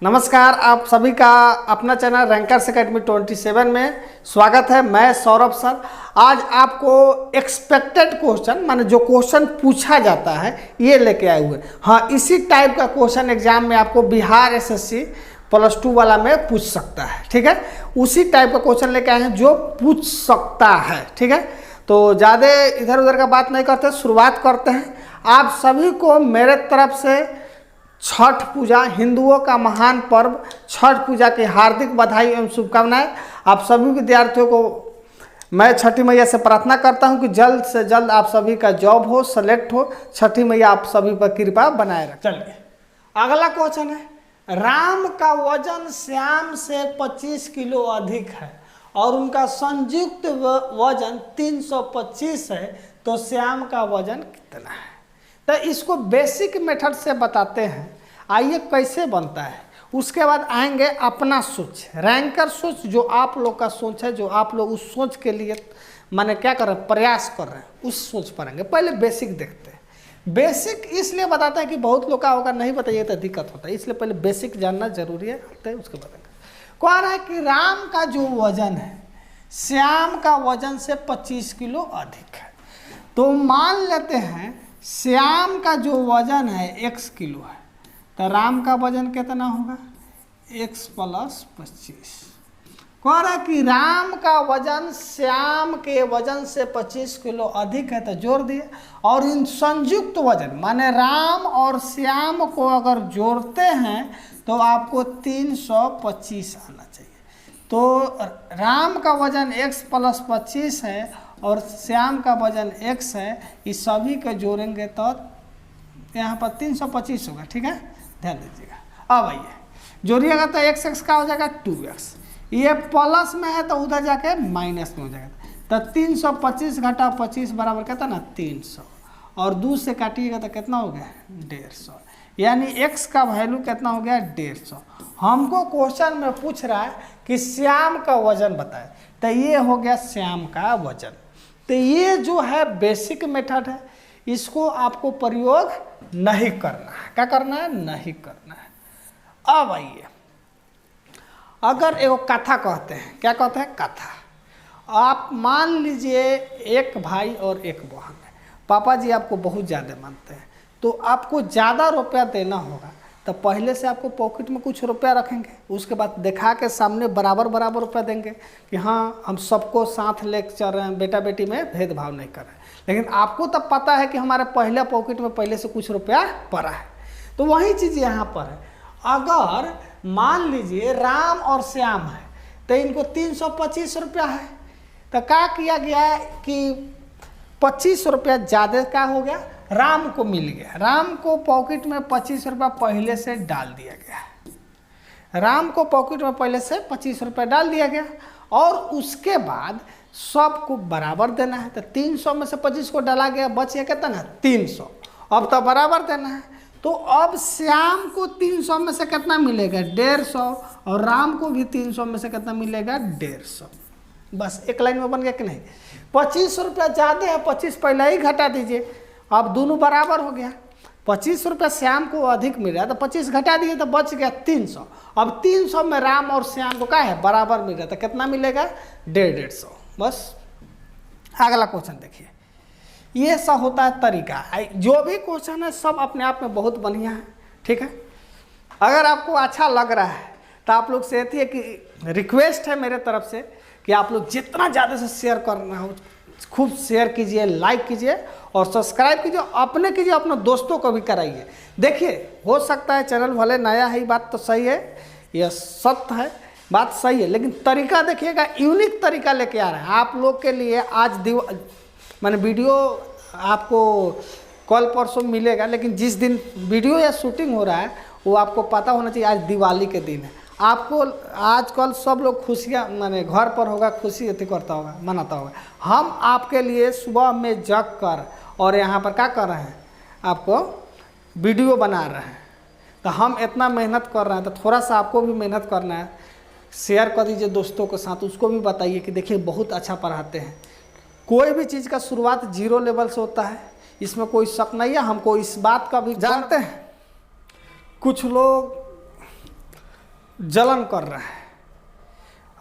नमस्कार, आप सभी का अपना चैनल रैंकर्स एकेडमी 27 में स्वागत है। मैं सौरभ सर। आज आपको एक्सपेक्टेड क्वेश्चन माने जो क्वेश्चन पूछा जाता है ये लेके आए हुए। हाँ, इसी टाइप का क्वेश्चन एग्जाम में आपको बिहार एसएससी +2 वाला में पूछ सकता है। ठीक है, उसी टाइप का क्वेश्चन लेके आए हैं जो पूछ सकता है। ठीक है, तो ज़्यादा इधर उधर का बात नहीं करते, शुरुआत करते हैं। आप सभी को मेरे तरफ से छठ पूजा, हिंदुओं का महान पर्व छठ पूजा की हार्दिक बधाई एवं शुभकामनाएं। आप सभी विद्यार्थियों को मैं छठी मैया से प्रार्थना करता हूं कि जल्द से जल्द आप सभी का जॉब हो, सेलेक्ट हो। छठी मैया आप सभी पर कृपा बनाए रखें। चलिए, अगला क्वेश्चन है, राम का वजन श्याम से 25 किलो अधिक है और उनका संयुक्त वजन 325 है, तो श्याम का वजन कितना है? तो इसको बेसिक मेथड से बताते हैं। आइए कैसे बनता है, उसके बाद आएंगे अपना सोच, रैंकर सोच, जो आप लोग का सोच है, जो आप लोग उस सोच के लिए माने क्या कर रहे हैं, प्रयास कर रहे हैं, उस सोच पर आएंगे। पहले बेसिक देखते हैं। बेसिक इसलिए बताते हैं कि बहुत लोग का होगा नहीं बताइए तो दिक्कत होता है, इसलिए पहले बेसिक जानना जरूरी है, उसके बताएंगे। कह रहा है कि राम का जो वजन है श्याम का वजन से 25 किलो अधिक है। तो मान लेते हैं श्याम का जो वजन है x किलो है, तो राम का वजन कितना होगा, x + 25। कह रहा है कि राम का वजन श्याम के वजन से 25 किलो अधिक है, तो जोड़ दिए। और इन संयुक्त वजन माने राम और श्याम को अगर जोड़ते हैं तो आपको 325 आना चाहिए। तो राम का वजन x + 25 है और श्याम का वजन x है, इस सभी को जोड़ेंगे तो यहाँ पर 325 होगा। ठीक है, ध्यान दीजिएगा। अब आइए जोड़िएगा तो x का हो जाएगा 2x, ये प्लस में है तो उधर जाके माइनस में हो जाएगा। तो 325 घटा 25 बराबर कितना ना 300, और 2 से काटिएगा तो कितना हो गया 150, यानी x का वैल्यू कितना हो गया 150। हमको क्वेश्चन में पूछ रहा है कि श्याम का वजन बताए, तो ये हो गया श्याम का वजन। तो ये जो है बेसिक मेथड है, इसको आपको प्रयोग नहीं करना है। क्या करना है? नहीं करना है। अब आइए, अगर एगो कथा कहते हैं, क्या कहते हैं? कथा। आप मान लीजिए एक भाई और एक बहन है, पापा जी आपको बहुत ज़्यादा मानते हैं, तो आपको ज़्यादा रुपया देना होगा, तो पहले से आपको पॉकेट में कुछ रुपया रखेंगे, उसके बाद दिखा के सामने बराबर बराबर रुपया देंगे कि हाँ हम सबको साथ ले चल रहे हैं, बेटा बेटी में भेदभाव नहीं कर रहे हैं। लेकिन आपको तब पता है कि हमारे पहले पॉकेट में पहले से कुछ रुपया पड़ा है। तो वही चीज़ यहाँ पर है। अगर मान लीजिए राम और श्याम है, तो इनको 325 रुपया है, तो क्या किया गया कि 25 रुपया ज़्यादा का हो गया, राम को मिल गया। राम को पॉकेट में 25 रुपया पहले से डाल दिया गया। राम को पॉकेट में पहले से 25 रुपया डाल दिया गया, और उसके बाद सबको बराबर देना है। तो 300 में से 25 को डाला गया, बच गया कितना 300। अब तो बराबर देना है, तो अब श्याम को 300 में से कितना मिलेगा 150, और राम को भी 300 में से कितना मिलेगा 150। बस एक लाइन में बन गया कि नहीं? 25 रुपया ज़्यादा है, 25 पहले ही घटा दीजिए, अब दोनों बराबर हो गया। 25 रुपया श्याम को अधिक मिल रहा है, तो 25 घटा दिए तो बच गया 300। अब 300 में राम और श्याम को क्या है बराबर मिल रहा है, तो कितना मिलेगा 150। बस अगला क्वेश्चन देखिए, ये सब होता है तरीका। जो भी क्वेश्चन है सब अपने आप में बहुत बढ़िया है। ठीक है, अगर आपको अच्छा लग रहा है तो आप लोग से ये है कि रिक्वेस्ट है मेरे तरफ से कि आप लोग जितना ज़्यादा से शेयर करना हो खूब शेयर कीजिए, लाइक कीजिए और सब्सक्राइब कीजिए, अपने कीजिए, अपने दोस्तों को भी कराइए। देखिए, हो सकता है चैनल भले नया है, बात तो सही है, यह सत्य है, बात सही है, लेकिन तरीका देखिएगा, यूनिक तरीका लेके आ रहे हैं आप लोग के लिए। आज मैंने वीडियो आपको कल परसों मिलेगा, लेकिन जिस दिन वीडियो या शूटिंग हो रहा है वो आपको पता होना चाहिए आज दिवाली के दिन है। आपको आजकल सब लोग खुशियाँ माने घर पर होगा, खुशी अति करता होगा, मनाता होगा। हम आपके लिए सुबह में जग कर और यहाँ पर क्या कर रहे हैं, आपको वीडियो बना रहे हैं। तो हम इतना मेहनत कर रहे हैं, तो थोड़ा सा आपको भी मेहनत करना है। शेयर कर दीजिए दोस्तों के साथ, उसको भी बताइए कि देखिए बहुत अच्छा पढ़ाते हैं। कोई भी चीज़ का शुरुआत 0 लेवल से होता है, इसमें कोई शक नहीं है। हमको इस बात का भी जानते हैं, कुछ लोग जलन कर रहा है।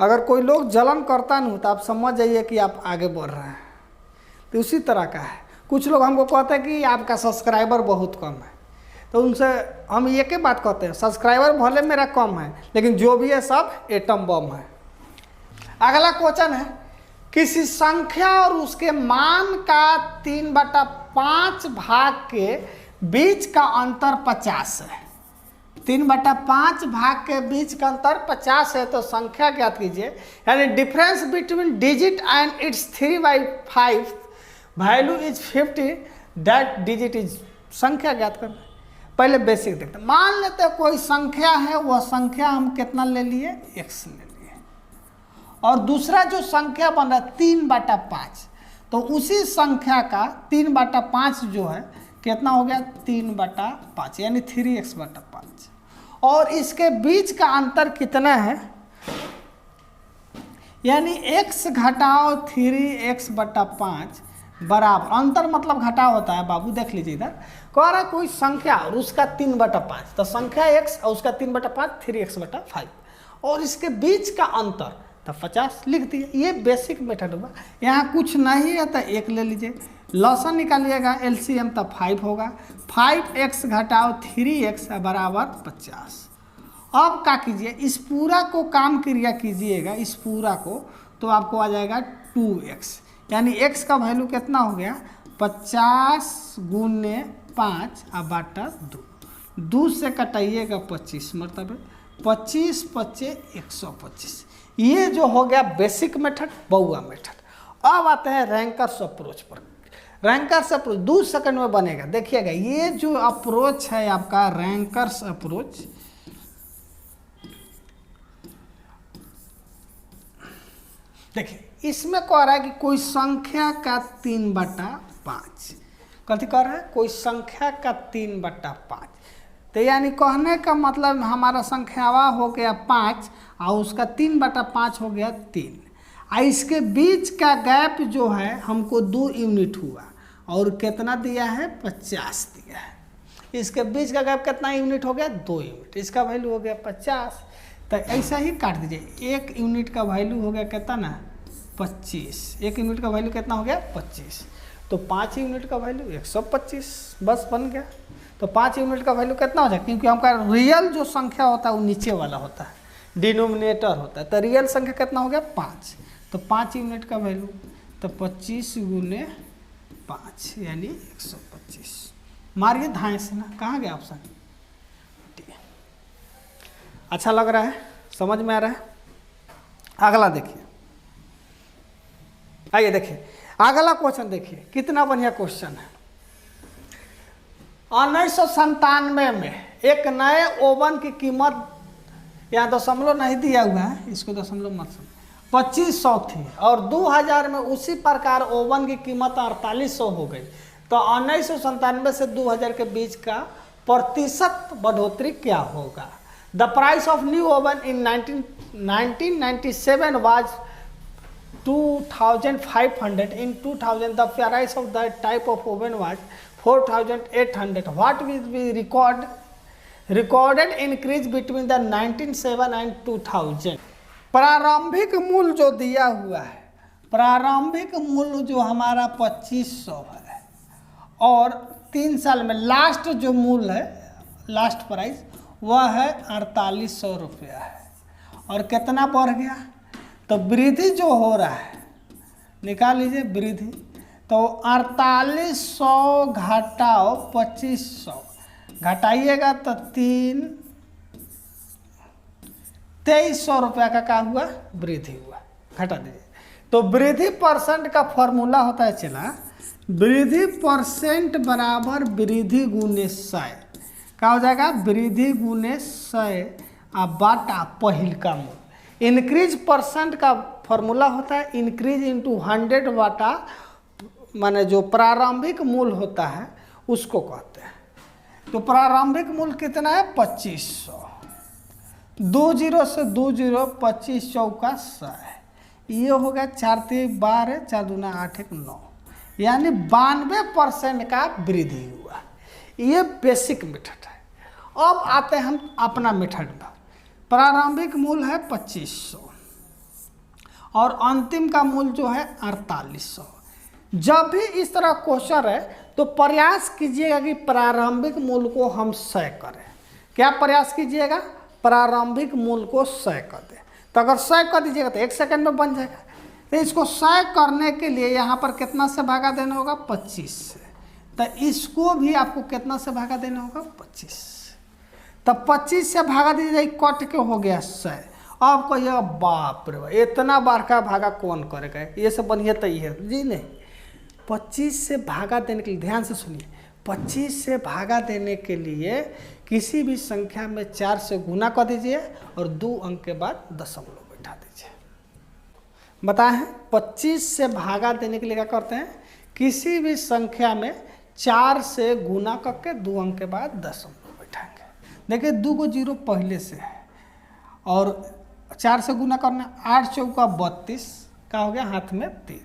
अगर कोई लोग जलन करता नहीं तो आप समझ जाइए कि आप आगे बढ़ रहे हैं। तो उसी तरह का है। कुछ लोग हमको कहते हैं कि आपका सब्सक्राइबर बहुत कम है, तो उनसे हम ये के बात कहते हैं, सब्सक्राइबर भले मेरा कम है लेकिन जो भी है सब एटम बम है। अगला क्वेश्चन है, किसी संख्या और उसके मान का 3/5 भाग के बीच का अंतर 50 है। 3/5 भाग के बीच का अंतर 50 है, तो संख्या ज्ञात कीजिए। यानी difference between digit and it's 3/5 value is 50, that digit is. संख्या ज्ञात करना। पहले बेसिक देखते हैं। मान लेते हैं कोई संख्या है, वह संख्या हम कितना ले लिए, x ले लिए, और दूसरा जो संख्या बन रहा है 3/5, तो उसी संख्या का 3/5 जो है कितना हो गया, 3/5 यानी 3x/5, और इसके बीच का अंतर कितना है, यानी x घटाओ 3x/5 बराबर, अंतर मतलब घटाव होता है बाबू, देख लीजिए इधर कह रहा है कोई संख्या और उसका 3/5, तो संख्या x और उसका 3/5 3x/5, और इसके बीच का अंतर तो 50 लिख दिए। ये बेसिक मेथड हुआ। यहाँ कुछ नहीं है तो 1 ले लीजिए, लॉसन निकालिएगा, एलसीएम तो 5 होगा, 5x घटाओ 3x बराबर 50। अब क्या कीजिए, इस पूरा को काम क्रिया कीजिएगा, इस पूरा को, तो आपको आ जाएगा 2x, यानी x का वैल्यू कितना हो गया, 50 × 5 बटा 2, 2 से कटाइएगा 25 मतलब 25 × 125। ये जो हो गया बेसिक मेथड, बउआ मेथड। अब आते हैं रैंकर्स अप्रोच पर। रैंकर्स अप्रोच 2 सेकंड में बनेगा, देखिएगा। ये जो अप्रोच है आपका रैंकर्स अप्रोच, देखिए इसमें कह रहा है कि कोई संख्या का 3/5, कथी कह रहा है, कोई संख्या का 3/5, तो यानी कहने का मतलब हमारा संख्यावा हो गया 5 और उसका 3/5 हो गया 3, और इसके बीच का गैप जो है हमको 2 यूनिट हुआ, और कितना दिया है, 50 दिया है। इसके बीच का गैप कितना यूनिट हो गया, 2 यूनिट, इसका वैल्यू हो गया 50। तो ऐसा ही काट दीजिए, 1 यूनिट का वैल्यू हो गया कितना ना, 25, 1 यूनिट का वैल्यू कितना हो गया, 25, तो 5 यूनिट का वैल्यू 125, बस बन गया। तो 5 यूनिट का वैल्यू कितना हो जाए, क्योंकि हमका रियल जो संख्या होता है वो नीचे वाला होता है, डिनोमिनेटर होता है, तो रियल संख्या कितना हो गया, 5, तो 5 यूनिट का वैल्यू, तो 25 × 5 यानी 125। मारिए धाए से ना, कहाँ गया ऑप्शन। अच्छा लग रहा है, समझ में आ रहा है। अगला देखिए, आइए देखिए अगला क्वेश्चन, देखिए कितना बढ़िया क्वेश्चन है। 1997 में एक नए ओवन की कीमत, यहाँ दशमलव नहीं दिया हुआ है, इसको दशमलव मत समझ, 2500 थी, और 2000 में उसी प्रकार ओवन की कीमत 4800 हो गई। तो 1997 से 2000 के बीच का प्रतिशत बढ़ोतरी क्या होगा। The price of new oven in 1997 was 2500, in 2000 the price of that type of oven was 4800. What will be recorded increase between the 1997 and 2000? प्रारंभिक मूल्य जो दिया हुआ है, प्रारंभिक मूल्य जो हमारा 2500 है, और 3 साल में लास्ट जो मूल्य है, लास्ट प्राइस वह है 4800 रुपया है, और कितना बढ़ गया, तो वृद्धि जो हो रहा है, निकाल लीजिए वृद्धि, तो 4800 घटाओ 2500, घटाइएगा तो 2300 रुपया का क्या हुआ, वृद्धि हुआ, घटा दीजिए। तो वृद्धि परसेंट का फॉर्मूला होता है, चला वृद्धि परसेंट बराबर वृद्धि गुने 100, क्या हो जाएगा, वृद्धि गुने 100 बाटा पहिल का मूल। इंक्रीज परसेंट का फॉर्मूला होता है इंक्रीज इंटू 100 बाटा, माने जो प्रारंभिक मूल्य होता है उसको कहते हैं। तो प्रारंभिक मूल्य कितना है, 2500, 20 से 20, 25 चौका 100 है, ये हो गया 4 3 12, 4 दूना 8 1 9, यानी 92% का वृद्धि हुआ। ये बेसिक मेथड है। अब आते हैं हम अपना मेथड पर। प्रारंभिक मूल है 2500 और अंतिम का मूल जो है 4800। जब भी इस तरह क्वेश्चन है तो प्रयास कीजिएगा कि प्रारंभिक मूल को हम 100 करें। क्या प्रयास कीजिएगा? प्रारंभिक मूल को 100 कर दें। तो अगर 100 कर दीजिएगा तो 1 सेकंड में बन जाएगा। तो इसको 100 करने के लिए यहाँ पर कितना से भागा देना होगा? 25 से। तो इसको भी आपको कितना से भागा देना होगा? 25 से। तब 25 से भागा दीजिए, कट के हो गया 100। अब कहिएगा बाप रे बाप इतना बार का भागा कौन करेगा, ये सब बढ़िया तय है जी। नहीं, 25 से भागा देने के लिए ध्यान से सुनिए, 25 से भागा देने के लिए किसी भी संख्या में 4 से गुना कर दीजिए और 2 अंक के बाद दशमलव बैठा दीजिए। बताएं, 25 से भागा देने के लिए क्या करते हैं? किसी भी संख्या में 4 से गुना करके 2 अंक के बाद दशमलव बैठाएंगे। देखिए 2 को 0 पहले से है और 4 से गुना करना, 8 चौका 32 का हो गया, हाथ में 3,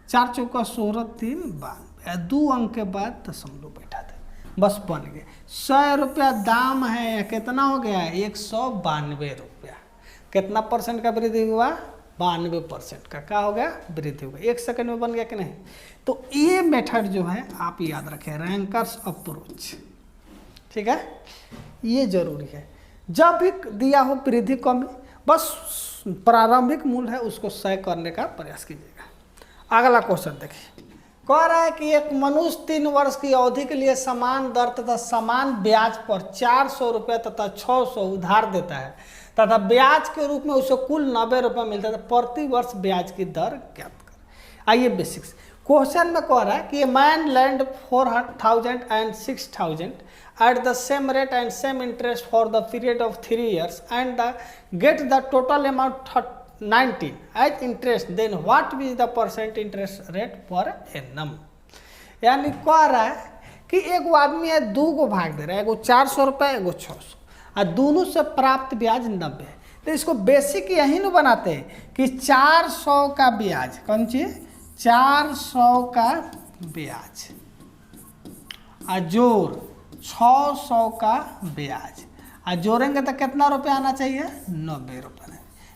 4 चौका 16, 3 92, 2 अंक के बाद दशमलव बैठा दे, बस बन गए। 100 रुपया दाम है, कितना हो गया? 192 रुपया। कितना परसेंट का वृद्धि हुआ? 92% का क्या हो गया? वृद्धि हुआ। 1 सेकंड में बन गया कि नहीं? तो ये मेथड जो है आप याद रखें, रैंकर्स अप्रोच, ठीक है, ये जरूरी है। जब भी दिया हो वृद्धि कमी, बस प्रारंभिक मूल है उसको 100 करने का प्रयास कीजिएगा। अगला क्वेश्चन देखिए, कह रहा है कि एक मनुष्य 3 वर्ष की अवधि के लिए समान दर तथा समान ब्याज पर 400 रुपये तथा 600 उधार देता है तथा ब्याज के रूप में उसे कुल 90 रुपये मिलता है। प्रति वर्ष ब्याज की दर ज्ञात करें। आइए बेसिक्स क्वेश्चन में कह रहा है कि man land 4,000 and 6,000 at the same rate and same interest for the period of 3 years and get the total amount 19 as interest, then what is the percent interest rate per annum। यानी कह रहा है कि एक आदमी है, 2 को भाग दे रहा है, एगो 400 रुपये, एगो 600, और दोनों से प्राप्त ब्याज 90 है। तो इसको बेसिक यही न बनाते हैं कि 400 का ब्याज, कौन चीज? 400 का ब्याज जोड़ 600 का ब्याज जोड़ेंगे तो कितना रुपये आना चाहिए? 90 रुपये।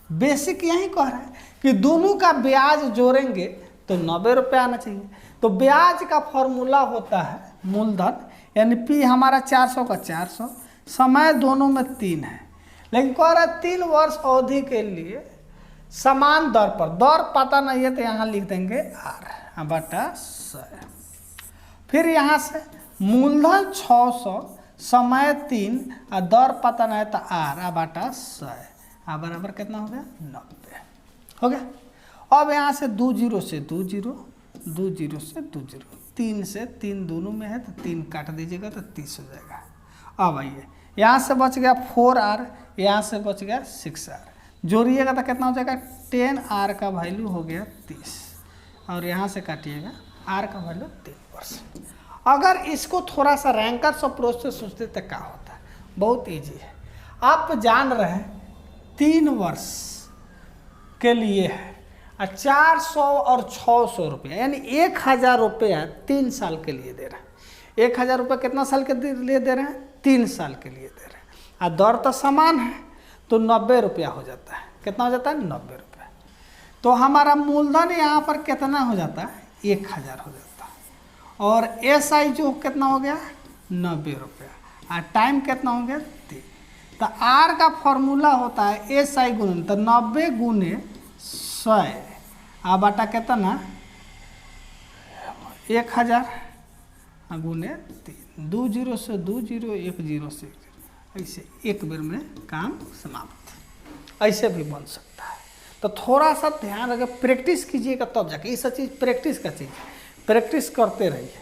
बेसिक यही कह रहा है कि दोनों का ब्याज जोड़ेंगे तो 90 रुपये आना चाहिए। तो ब्याज का फॉर्मूला होता है मूलधन, यानी पी हमारा 400 का 400, समय दोनों में 3 है, लेकिन कह रहा है 3 वर्ष अवधि के लिए समान दर पर, दर पता नहीं है तो यहाँ लिख देंगे R बटा 100। फिर यहाँ से मूलधन 600, समय 3 और दर पता नहीं है तो R बटा 100 बराबर कितना हो गया? 90 हो गया। अब यहाँ से 2 0 से 2 0, 2 0 से 2 0, 3 से 3 दोनों में है तो 3 काट दीजिएगा तो 30 हो जाएगा। अब आइए यहाँ से बच गया 4R, यहाँ से बच गया 6R, जोड़िएगा तो कितना हो जाएगा? 10R का वैल्यू हो गया 30 और यहाँ से काटिएगा R का वैल्यू 3%। अगर इसको थोड़ा सा रैंकर्स अप्रोच से सोचते तो क्या होता है? बहुत ईजी है। आप जान रहे हैं 3 वर्ष के लिए है 400 और 600 रुपया, यानी 1000 रुपया 3 साल के लिए दे रहे हैं। 1000 रुपया कितना साल के लिए दे रहे हैं? 3 साल के लिए दे रहे हैं। और दर तो समान है तो 90 रुपया हो जाता है। कितना हो जाता है? 90 रुपया। तो हमारा मूलधन यहाँ पर कितना हो जाता है? 1000 हो जाता है। और SI जो कितना हो गया? 90 रुपया। और टाइम कितना हो गया? 3। तो R का फॉर्मूला होता है SI गुणन, तो 90 गुने 100 बटा कितना? 1000 गुने 3, 2 0 से 2 0, 1 0 से 1 0, ऐसे एक बेर में काम समाप्त। ऐसे भी बन सकता है। तो थोड़ा सा ध्यान रखें, प्रैक्टिस कीजिएगा तब जाके। ये सब चीज़ प्रैक्टिस का चीज़, प्रैक्टिस करते रहिए।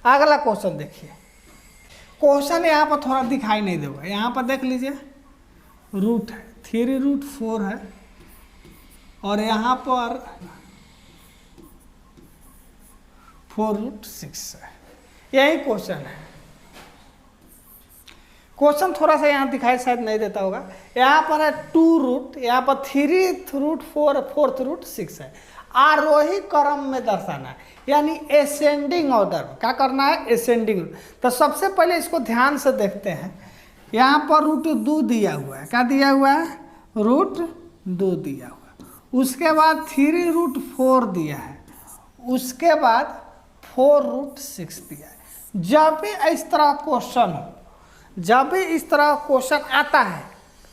अगला क्वेश्चन देखिए, क्वेश्चन यहाँ पर थोड़ा दिखाई नहीं देगा, यहाँ पर देख लीजिए रूट है, 3√4 है और यहाँ पर 4√6 है। यही क्वेश्चन है। क्वेश्चन थोड़ा सा यहाँ दिखाई शायद नहीं देता होगा। यहाँ पर है 2 रूट, यहाँ पर 3√4, 4√6 है। आरोही क्रम में दर्शाना है, यानी एसेंडिंग ऑर्डर। क्या करना है? एसेंडिंग। तो सबसे पहले इसको ध्यान से देखते हैं यहाँ पर √2 दिया हुआ है, क्या दिया हुआ है, √2 दिया हुआ है। उसके बाद 3√4 दिया है, उसके बाद 4√6 दिया है। जब भी इस तरह क्वेश्चन हो, जब भी इस तरह क्वेश्चन आता है,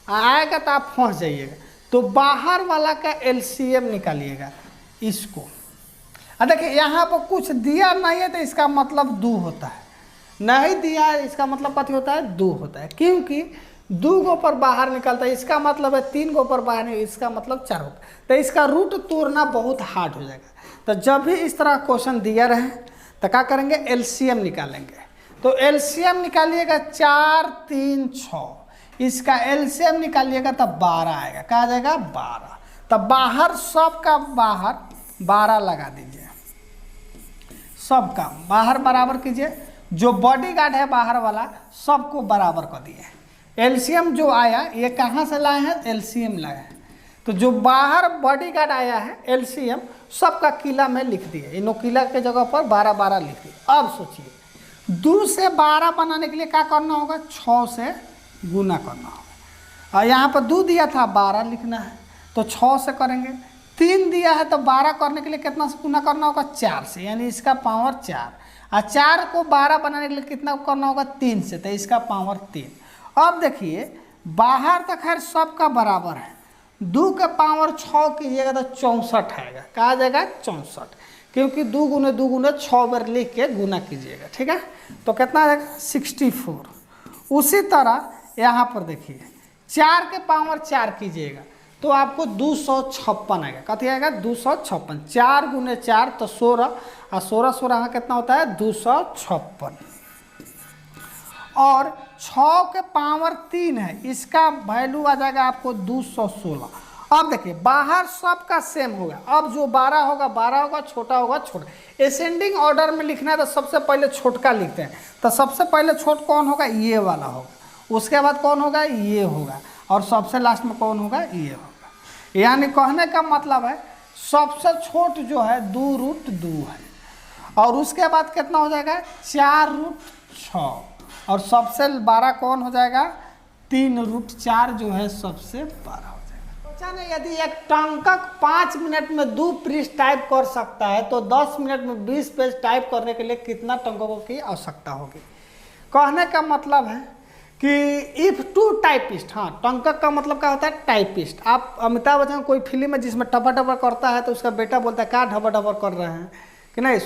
आएगा तो आप फंस जाइएगा। तो बाहर वाला का एलसीएम निकालिएगा इसको। देखिए यहाँ पर कुछ दिया नहीं है तो इसका मतलब 2 होता है, नहीं दिया है इसका मतलब कथी होता है, 2 होता है, क्योंकि 2 गो पर बाहर निकलता है, इसका मतलब है 3 गो पर बाहर नहीं, इसका मतलब 4 होता है। तो इसका रूट तोड़ना बहुत हार्ड हो जाएगा। तो जब भी इस तरह क्वेश्चन दिया रहे तो क्या करेंगे, एलसीएम निकालेंगे। तो एलसीएम निकालिएगा 4 3 6, इसका एलसीएम निकालिएगा तब 12 आएगा, क्या आ जाएगा 12। तब बाहर सबका बाहर 12 लगा दीजिए, सबका बाहर बराबर कीजिए। जो बॉडी गार्ड है बाहर वाला सबको बराबर कर दिए। एलसीएम जो आया ये कहाँ से लाए हैं, एलसीएम लाए हैं। तो जो बाहर बॉडी गार्ड आया है एलसीएम सबका किला में लिख दिए, इन किला के जगह पर 12 12 लिख दिए। अब सोचिए 2 से 12 बनाने के लिए क्या करना होगा, 6 से गुना करना होगा। और यहाँ पर 2 दिया था, 12 लिखना है तो 6 से करेंगे। 3 दिया है तो 12 करने के लिए कितना से गुना करना होगा, 4 से, यानी इसका पावर 4। और 4 को 12 बनाने के लिए कितना करना होगा, 3 से, तो इसका पावर 3। अब देखिए बाहर तक खैर सबका बराबर है, 2 के पावर 6 कीजिएगा तो 64 आएगा, कहा जाएगा 64, क्योंकि 2 गुने 2 गुने 6 बार लिख के गुना कीजिएगा, ठीक है। तो कितना आएगा 64। उसी तरह यहाँ पर देखिए 4 के पावर 4 कीजिएगा तो आपको 256 आएगा, कथी आएगा 256। 4 गुने 4 तो 16, और 16 16 यहाँ कितना होता है 256। और 6 के पावर 3 है, इसका वैल्यू आ जाएगा आपको 216। अब देखिए बाहर सबका सेम होगा, अब जो 12 होगा 12 होगा, छोटा होगा छोटा। असेंडिंग ऑर्डर में लिखना है तो सबसे पहले छोटका लिखते हैं, तो सबसे पहले छोट कौन होगा, ये वाला होगा, उसके बाद कौन होगा, ये होगा, और सबसे लास्ट में कौन होगा, ये होगा। यानी कहने का मतलब है सबसे छोट जो है 2√2 है, और उसके बाद कितना हो जाएगा 4√6, और सबसे बड़ा कौन हो जाएगा 3√4 जो है सबसे बड़ा हो जाएगा। अच्छा नहीं, यदि एक टंकक 5 मिनट में 2 पृष्ठ टाइप कर सकता है तो 10 मिनट में 20 पेज टाइप करने के लिए कितना टंककों की आवश्यकता होगी। कहने का मतलब है कि इफ 2 टाइपिस्ट, हाँ टंकक का मतलब क्या होता है, टाइपिस्ट। आप अमिताभ बच्चन कोई फिल्म है जिसमें टपा टपा करता है तो उसका बेटा बोलता है क्या ढपा ढपा कर रहे हैं, कि नहीं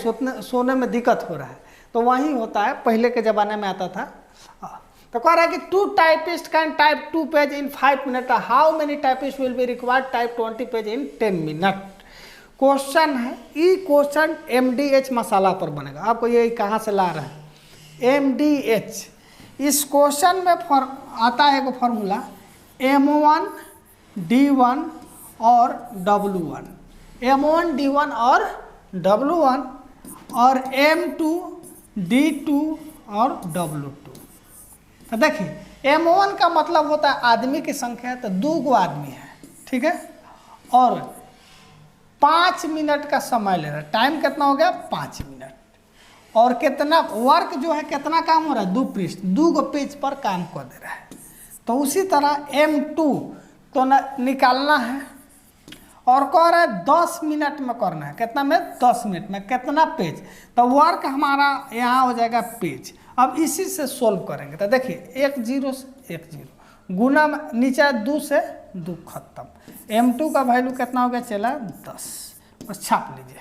सोने में दिक्कत हो रहा है, तो वही होता है, पहले के ज़माने में आता था। तो कह रहा है कि 2 typist can type 2 page in 5 minute, how many typist will be required type 20 page in 10 minute. Question है, ये क्वेश्चन MDH मसाला पर बनेगा। आपको ये कहाँ से ला रहे हैं, MDH। इस क्वेश्चन में आता है एक फॉर्मूला M1 D1 और W1, M1 D1 और W1, और M2 D2 और W2। तो देखिए M1 का मतलब होता है आदमी की संख्या, तो 2 गो आदमी है, ठीक है, और 5 मिनट का समय ले रहा है, टाइम कितना हो गया 5 मिनट, और कितना वर्क जो है कितना काम हो रहा है 2 पृष्ठ, 2 गो पेज पर काम कर दे रहा है। तो उसी तरह M2 तो निकालना है, और कह रहा है 10 मिनट में करना है, कितना में 10 मिनट में, कितना पेज, तो वर्क हमारा यहाँ हो जाएगा पेज। अब इसी से सोल्व करेंगे, तो देखिए 1 0 से 1 0 गुना नीचे 2 से 2 खत्म। M2 का वैल्यू कितना हो गया, चला 10, बस छाप लीजिए।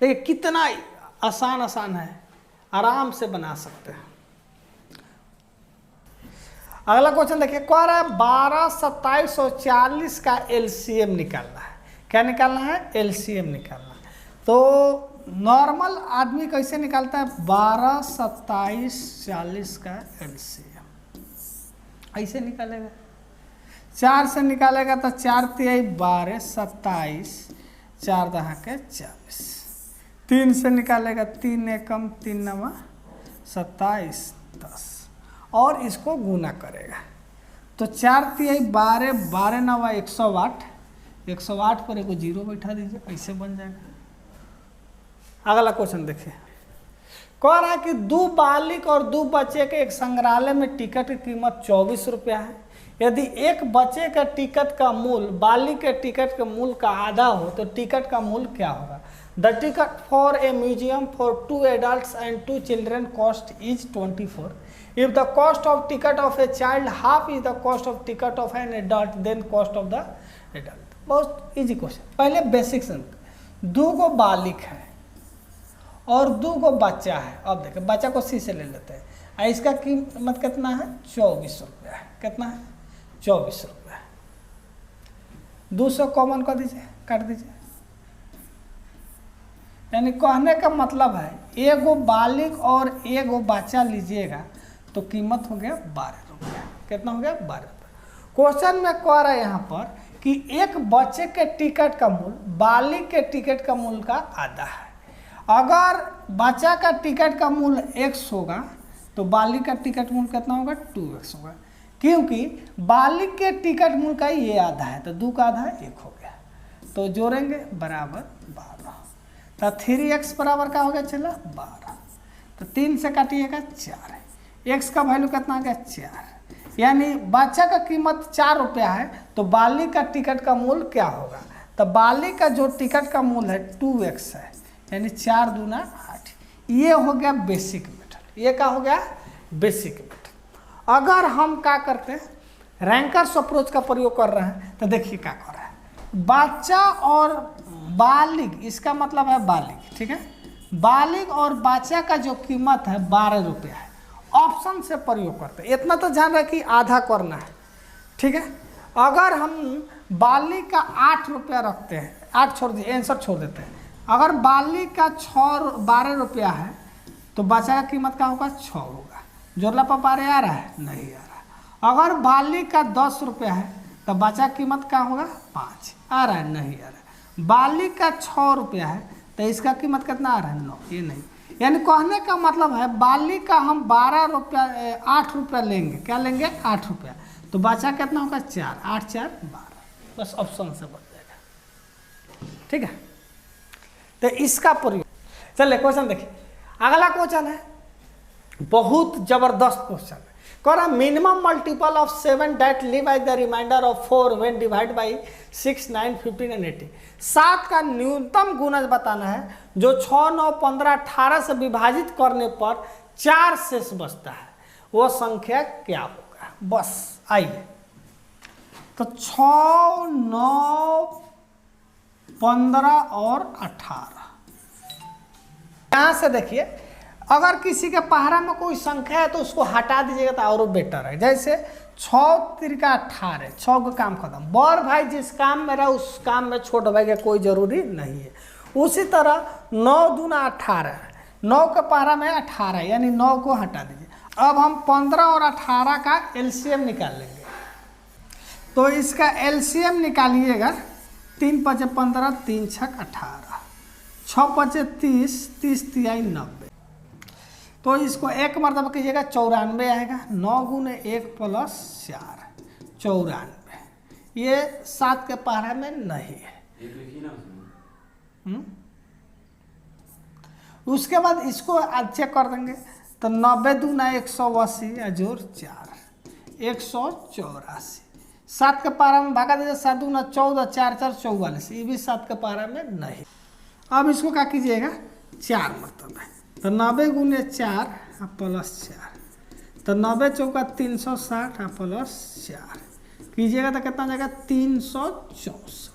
देखिए कितना आसान है, आराम से बना सकते हैं। अगला क्वेश्चन देखिए, कह रहा है 12, 27 और 40 का एलसीएम निकालना है। क्या निकालना है, एलसीएम निकालना है। तो नॉर्मल आदमी कैसे निकालता है, 12, 27, 40 का एलसीएम ऐसे निकालेगा। 4 से निकालेगा तो 4 तिहाई 12, 27, 4 दहा के 40। 3 से निकालेगा 3 एकम 3 नवा 27, 10, और इसको गुना करेगा तो 4 तिहाई 12, 12 नवा 108, 108 पर एगो 0 बैठा दीजिए, ऐसे बन जाएगा। अगला क्वेश्चन देखिए, कह रहा है कि 2 बालिग और 2 बच्चे के एक संग्रहालय में टिकट की कीमत 24 रुपया है। यदि एक बच्चे का टिकट का मूल्य बालिग के टिकट के मूल्य का आधा हो तो टिकट का मूल्य क्या होगा? The ticket for a museum for 2 adult and 2 children cost is 24। If the cost of ticket of a child half is the cost of ticket of an adult then cost of the adult. बहुत easy question. पहले basic समझ। 2 गो बालिग है और 2 गो बच्चा है। अब देखो बच्चा को सी से ले लेते हैं। इसका कीमत कितना है? 24 रुपया है। कितना है? 24 रुपया। 200 कॉमन कर दीजिए, काट दीजिए। यानी कहने का मतलब है एगो बालिग और एगो बच्चा लीजिएगा तो कीमत हो गया 12 रुपया। कितना हो गया? 12 रुपया। क्वेश्चन में कह रहा है यहाँ पर कि एक बच्चे के टिकट का मूल्य बालिग के टिकट का मूल्य का आधा है। अगर बच्चा का टिकट का मूल्य x होगा तो बालिग का टिकट मूल्य कितना होगा? 2x होगा, क्योंकि बालिग के टिकट मूल्य का ये आधा है तो 2 का आधा 1 हो गया। तो जोड़ेंगे बराबर 12। तो 3x बराबर क्या हो गया? चला 12। तो 3 से काटिएगा 4। x का वैल्यू कितना आ गया? 4। यानी बच्चा का कीमत 4 रुपया है तो बालिग का टिकट का मूल्य क्या होगा? तो बालिग का जो टिकट का मूल्य है 2x है, यानी 4 दूना 8। ये हो गया बेसिक मेथड। ये क्या हो गया? Basic method. अगर हम क्या करते हैं, रैंकर्स अप्रोच का प्रयोग कर रहे हैं तो देखिए क्या कर रहा है। बच्चा और बालिग, इसका मतलब है बालिग, ठीक है। बालिग और बच्चा का जो कीमत है 12 रुपया है। ऑप्शन से प्रयोग करते हैं। इतना तो जान रहे कि आधा करना है, ठीक है। अगर हम बालिग का 8 रुपया रखते हैं, 8 छोड़ दिए, आंसर छोड़ देते हैं। अगर बालिग का 12 रुपया है तो बच्चा का कीमत क्या होगा? 6 होगा। जोड़ला पर 12 आ रहा है? नहीं आ रहा। अगर बालिग का 10 रुपया है तो बच्चा की कीमत क्या होगा? 5 आ रहा है? नहीं आ रहा। बालिग का 6 रुपया है तो इसका कीमत कितना आ रहा है? 9। ये नहीं, यानी कहने का मतलब है बालिग का हम 12 रुपया 8 रुपया लेंगे। क्या लेंगे? 8 रुपया। तो बच्चा कितना होगा? 4। 8 4 12। बस ऑप्शन से बच जाएगा, ठीक है। तो इसका प्रयोग, चलिए क्वेश्चन देखिए। अगला क्वेश्चन है बहुत जबरदस्त क्वेश्चन है। कह रहा minimum multiple of 7 that leave by the remainder of 4 when divide by 6 9 15 and 80। 7 का न्यूनतम गुणज बताना है जो 6 9 15 18 से विभाजित करने पर 4 शेष बचता है। वो संख्या क्या होगा? बस आइए। तो 6 9 15 और 18। यहाँ से देखिए, अगर किसी के पहाड़ा में कोई संख्या है तो उसको हटा दीजिएगा तो और बेटर है। जैसे 6 3 18, 6 का काम खत्म। बड़ भाई जिस काम में रहा उस काम में छोट भाई का कोई जरूरी नहीं है। उसी तरह 9 दूना 18, 9 के पहाड़ा में 18, यानी 9 को हटा दीजिए। अब हम 15 और 18 का एलसीएम निकाल लेंगे। तो इसका एलसीएम निकालिएगा। 3 5 15, 3 6 18, 6 5 30, 30 3 90। तो इसको एक मरतबा कीजिएगा 94 आएगा। 9 गुने 1 प्लस 4 94। ये 7 के पहाड़ा में नहीं है। उसके बाद इसको चेक कर देंगे तो 90 दूना 180 जोड़ 4 184। 7 के पारा में भागा दीजिए। 7 दूना 14, 4 4 44। ये भी 7 के पारा में नहीं। अब इसको क्या कीजिएगा? 4 मरतबा। तो 90 गुने 4 प्लस 4। तो 90 चौका 360 प्लस 4 कीजिएगा तो कितना जाएगा? 364।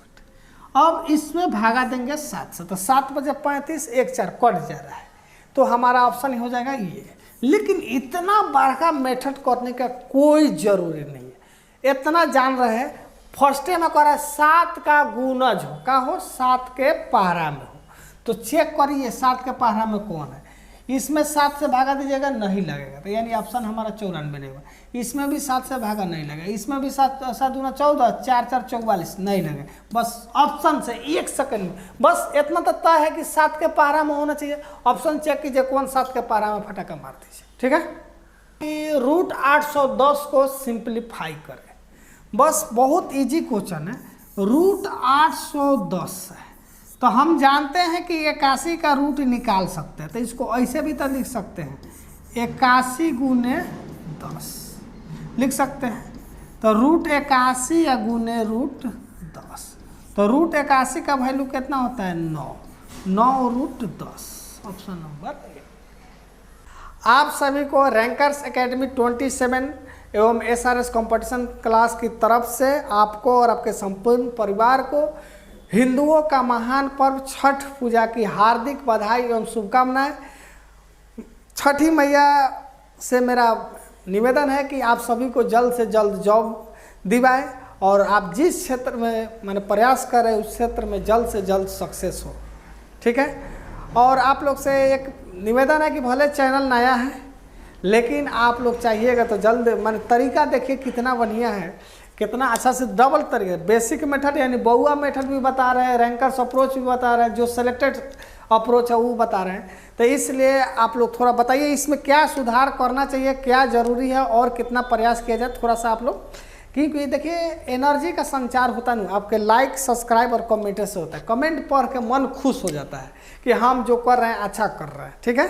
अब इसमें भागा देंगे 7 से। तो 7 बजे 35, 1 4 कट जा रहा है। तो हमारा ऑप्शन हो जाएगा ये। लेकिन इतना बड़ा मेथड करने का कोई जरूरी नहीं है। इतना जान रहे हैं, फर्स्टे में कह रहा है 7 का गुणज हो, का हो 7 के पहाड़ा में हो। तो चेक करिए 7 के पहाड़ा में कौन है। इसमें 7 से भागा दीजिएगा, नहीं लगेगा। तो यानी ऑप्शन हमारा 94 नहीं होगा। इसमें भी 7 से भागा नहीं लगेगा। इसमें भी 7 दूना 14, 4 4 44 नहीं लगेगा। बस ऑप्शन से 1 सेकंड में बस इतना तो तय है कि 7 के पहाड़ा में होना चाहिए। ऑप्शन चेक कीजिए कौन 7 के पहाड़ा में फटाका मार दीजिए, ठीक है। रूट 810 को सिंप्लीफाई करें। बस बहुत इजी क्वेश्चन है। रूट 810 है तो हम जानते हैं कि 81 का रूट निकाल सकते हैं, तो इसको ऐसे भी तो लिख सकते हैं 81 गुने 10 लिख सकते हैं। तो रूट 81 या गुने रूट 10, तो रूट 81 का वैल्यू कितना होता है 9 रूट 10, ऑप्शन नंबर ए। आप सभी को रैंकर्स एकेडमी 27 एवं SRS कंपटीशन क्लास की तरफ से आपको और आपके संपूर्ण परिवार को हिंदुओं का महान पर्व छठ पूजा की हार्दिक बधाई एवं शुभकामनाएं। छठी मैया से मेरा निवेदन है कि आप सभी को जल्द से जल्द जॉब दिवाएं और आप जिस क्षेत्र में मैंने प्रयास कर रहे हैं उस क्षेत्र में जल्द से जल्द सक्सेस हो, ठीक है। और आप लोग से एक निवेदन है कि भले चैनल नया है लेकिन आप लोग चाहिएगा तो जल्द, मैंने तरीका देखिए कितना बढ़िया है, कितना अच्छा से डबल तरीका, बेसिक मेथड यानी बउआ मेथड भी बता रहे हैं, रैंकर्स अप्रोच भी बता रहे हैं, जो सेलेक्टेड अप्रोच है वो बता रहे हैं। तो इसलिए आप लोग थोड़ा बताइए इसमें क्या सुधार करना चाहिए, क्या ज़रूरी है और कितना प्रयास किया जाए, थोड़ा सा आप लोग, क्योंकि देखिए एनर्जी का संचार होता नहीं आपके लाइक सब्सक्राइब और कमेंट से होता है। कमेंट पढ़ के मन खुश हो जाता है कि हम जो कर रहे हैं अच्छा कर रहे हैं, ठीक है।